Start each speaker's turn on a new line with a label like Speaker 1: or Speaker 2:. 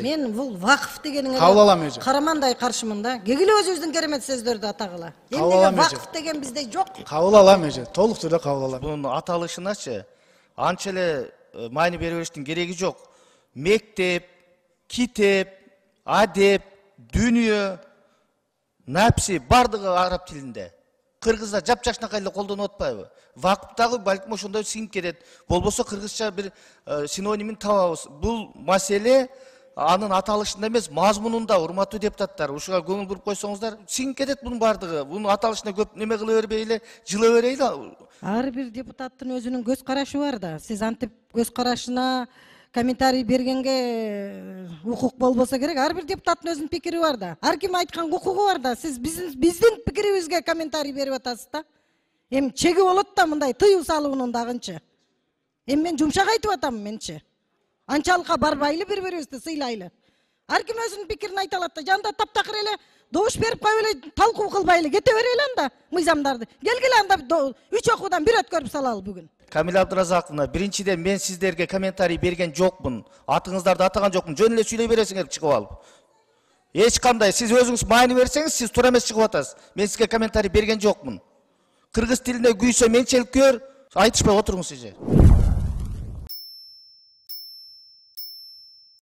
Speaker 1: Мен бул вакыф дегениңе
Speaker 2: кабыл алам эже.
Speaker 1: карамандай каршымын да. Кегиле өзүбүздүн керемет сөздөрдү атагыла.
Speaker 2: Кабыл алам эже.
Speaker 1: Вакыф деген бизде жок.
Speaker 2: Кабыл алам эже. Толук түрдө кабыл алам.
Speaker 3: Bunun atалышыначы анча эле маани бере бериштин кереги жок. Мектеп, китеп, адеп, дүнүйө, напси бардыгы араб тилинде. Кыргызда жапжашнакай эле колдонуп атпайбы? Вакыптагы балким ошондой сиңип кетет. Болбосо кыргызча бир синонимин табабыз. Бул маселе анын аталышында эмес, мазмунунда, урматтуу депутаттар. Ушуга көңүл буруп койсоңуздар, сиңип кетет бунун бардыгы. Бунун аталышына көп неме кыла бербейли, жыла берейли.
Speaker 1: Ар бир депутаттын өзүнүн көз карашы бар да. Сиз антип көз карашына комментарий бергенге укук болбосо керек. Ар бир депутаттын өзүнүн пикири бар да. Ар ким айткан укугу бар да. Сиз биздин пикирибизге комментарий берип атасыз да. Эми чеги болот да мындай тыюу салуунун дагынчы. Эми мен жумшак айтып атам менчи. Анчалыкка барбайлы бири-бирибизди сыйлайлы. Ар ким өзүнүн пикирин айта алат да. Жанда таптакыр эле добуш берип коюп эле талкуу кылбайлы кете берели анда мыйзамдарды. Келгиле анда 3 окуудан 1 өткөрүп салалы бүгүн.
Speaker 3: Камила Абдуразаковна, биринчиден мен сиздерге комментарий берген жокмун. Атыңыздарды атаган жокмун. Жөн эле сүйлөй бересиңер чыгып алып. Эч кандай сиз өзүңүз маани берсеңиз, сиз туура эмес чыгып атасыз. Мен сизге комментарий берген жокмун. Кыргыз тилинде күйсө менчеликкөр айтышпай отуруңуз эже.